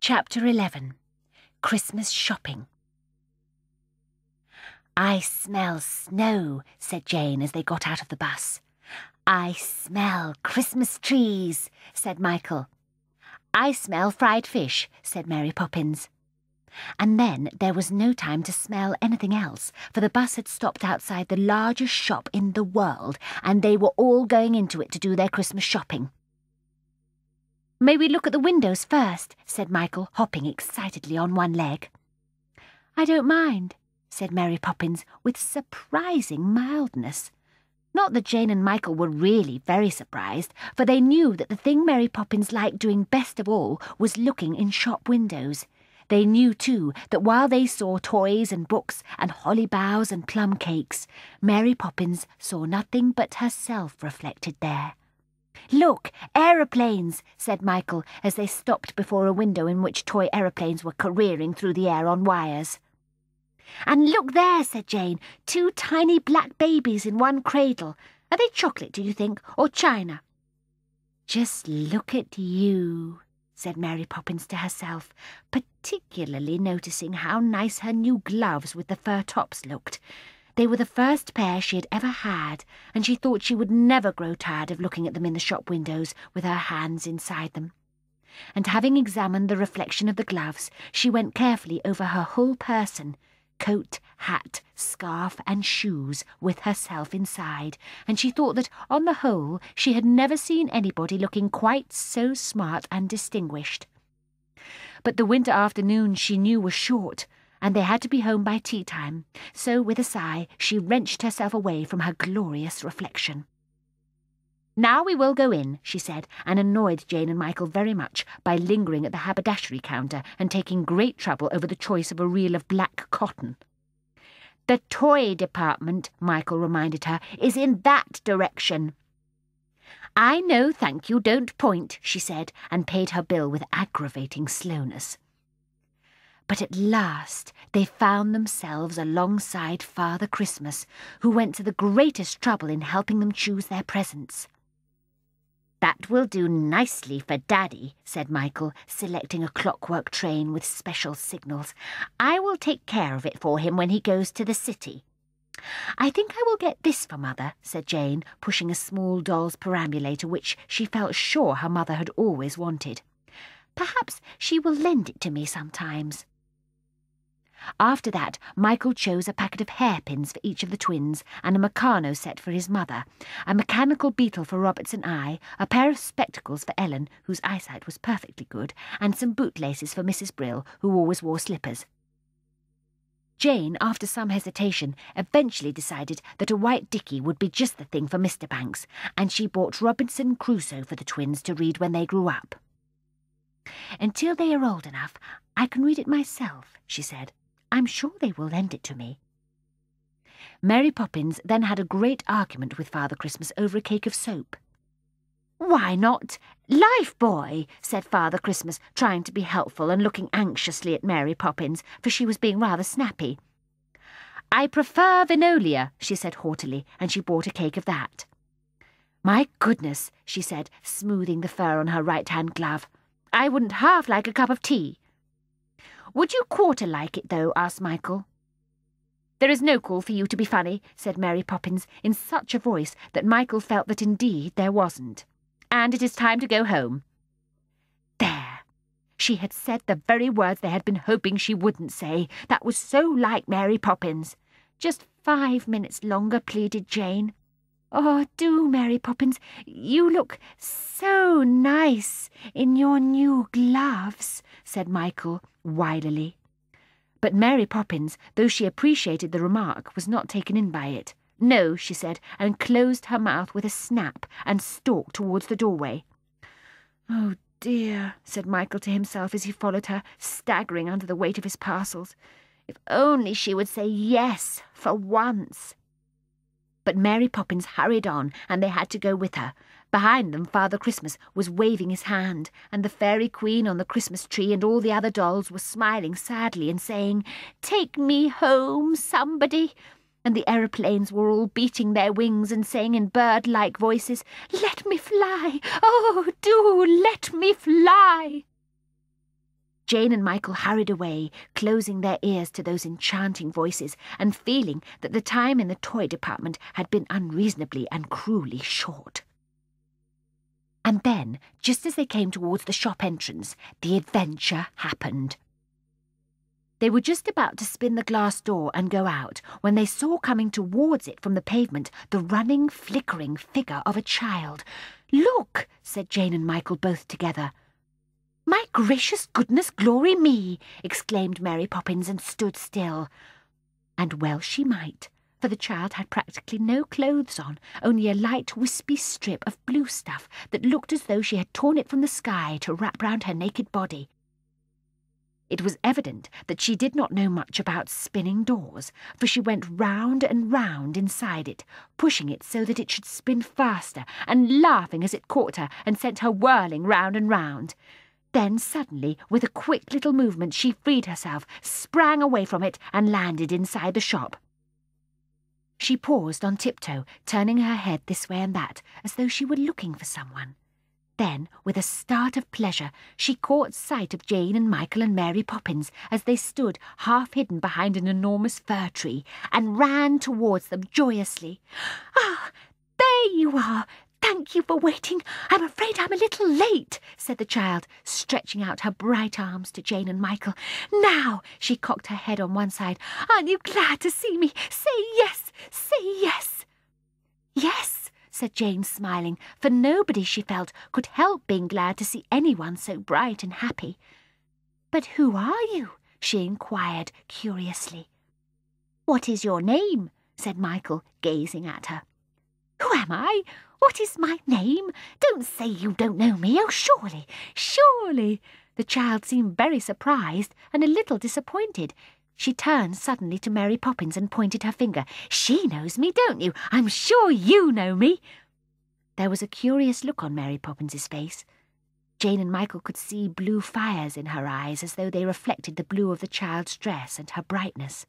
Chapter 11. Christmas Shopping. "I smell snow," said Jane as they got out of the bus. "I smell Christmas trees," said Michael. "I smell fried fish," said Mary Poppins. And then there was no time to smell anything else, for the bus had stopped outside the largest shop in the world, and they were all going into it to do their Christmas shopping. "May we look at the windows first?" said Michael, hopping excitedly on one leg. "I don't mind," said Mary Poppins, with surprising mildness. Not that Jane and Michael were really very surprised, for they knew that the thing Mary Poppins liked doing best of all was looking in shop windows. They knew, too, that while they saw toys and books and holly boughs and plum cakes, Mary Poppins saw nothing but herself reflected there. "Look, aeroplanes," said Michael as they stopped before a window in which toy aeroplanes were careering through the air on wires. "And look there," said Jane, "two tiny black babies in one cradle. Are they chocolate, do you think, or china?" "Just look at you," said Mary Poppins to herself, particularly noticing how nice her new gloves with the fur tops looked. They were the first pair she had ever had, and she thought she would never grow tired of looking at them in the shop windows with her hands inside them. And having examined the reflection of the gloves, she went carefully over her whole person, coat, hat, scarf and shoes, with herself inside, and she thought that, on the whole, she had never seen anybody looking quite so smart and distinguished. But the winter afternoon she knew was short, and they had to be home by tea-time, so with a sigh she wrenched herself away from her glorious reflection. "Now we will go in," she said, and annoyed Jane and Michael very much by lingering at the haberdashery counter and taking great trouble over the choice of a reel of black cotton. "The toy department," Michael reminded her, "is in that direction." "I know, thank you, don't point," she said, and paid her bill with aggravating slowness. But at last they found themselves alongside Father Christmas, who went to the greatest trouble in helping them choose their presents. "That will do nicely for Daddy," said Michael, selecting a clockwork train with special signals. "I will take care of it for him when he goes to the city." "I think I will get this for Mother," said Jane, pushing a small doll's perambulator which she felt sure her mother had always wanted. "Perhaps she will lend it to me sometimes." After that, Michael chose a packet of hairpins for each of the twins, and a Meccano set for his mother, a mechanical beetle for Robert's and I, a pair of spectacles for Ellen, whose eyesight was perfectly good, and some bootlaces for Mrs. Brill, who always wore slippers. Jane, after some hesitation, eventually decided that a white dicky would be just the thing for Mr. Banks, and she bought Robinson Crusoe for the twins to read when they grew up. "Until they are old enough, I can read it myself," she said. "I'm sure they will lend it to me." Mary Poppins then had a great argument with Father Christmas over a cake of soap. "Why not Life Boy?" said Father Christmas, trying to be helpful and looking anxiously at Mary Poppins, for she was being rather snappy. "I prefer Vinolia," she said haughtily, and she bought a cake of that. "My goodness," she said, smoothing the fur on her right-hand glove. "I wouldn't half like a cup of tea." "Would you quarter like it, though?" asked Michael. "There is no call for you to be funny," said Mary Poppins, in such a voice that Michael felt that indeed there wasn't. "And it is time to go home." There! She had said the very words they had been hoping she wouldn't say. That was so like Mary Poppins. "Just 5 minutes longer," pleaded Jane. "Oh, do, Mary Poppins. You look so nice in your new gloves," said Michael, wilily. But Mary Poppins, though she appreciated the remark, was not taken in by it. "No," she said, and closed her mouth with a snap and stalked towards the doorway. "Oh dear," said Michael to himself as he followed her, staggering under the weight of his parcels. "If only she would say yes for once." But Mary Poppins hurried on, and they had to go with her. Behind them Father Christmas was waving his hand, and the Fairy Queen on the Christmas tree and all the other dolls were smiling sadly and saying, "Take me home, somebody." And the aeroplanes were all beating their wings and saying in bird-like voices, "Let me fly! Oh, do let me fly!" Jane and Michael hurried away, closing their ears to those enchanting voices and feeling that the time in the toy department had been unreasonably and cruelly short. And then, just as they came towards the shop entrance, the adventure happened. They were just about to spin the glass door and go out when they saw coming towards it from the pavement the running, flickering figure of a child. "Look!" said Jane and Michael both together. "My gracious goodness, glory me!" exclaimed Mary Poppins and stood still. And well she might, for the child had practically no clothes on, only a light wispy strip of blue stuff that looked as though she had torn it from the sky to wrap round her naked body. It was evident that she did not know much about spinning doors, for she went round and round inside it, pushing it so that it should spin faster, and laughing as it caught her and sent her whirling round and round. Then suddenly, with a quick little movement, she freed herself, sprang away from it, and landed inside the shop. She paused on tiptoe, turning her head this way and that, as though she were looking for someone. Then, with a start of pleasure, she caught sight of Jane and Michael and Mary Poppins as they stood half hidden behind an enormous fir tree, and ran towards them joyously. "Ah, there you are! Thank you for waiting. I'm afraid I'm a little late," said the child, stretching out her bright arms to Jane and Michael. "Now," she cocked her head on one side, "aren't you glad to see me? Say yes! Say yes!" "Yes," said Jane, smiling, for nobody, she felt, could help being glad to see anyone so bright and happy. "But who are you?" she inquired curiously. "What is your name?" said Michael, gazing at her. "Who am I? What is my name? Don't say you don't know me. Oh, surely, surely!" The child seemed very surprised and a little disappointed. She turned suddenly to Mary Poppins and pointed her finger. "She knows me, don't you? I'm sure you know me." There was a curious look on Mary Poppins's face. Jane and Michael could see blue fires in her eyes as though they reflected the blue of the child's dress and her brightness.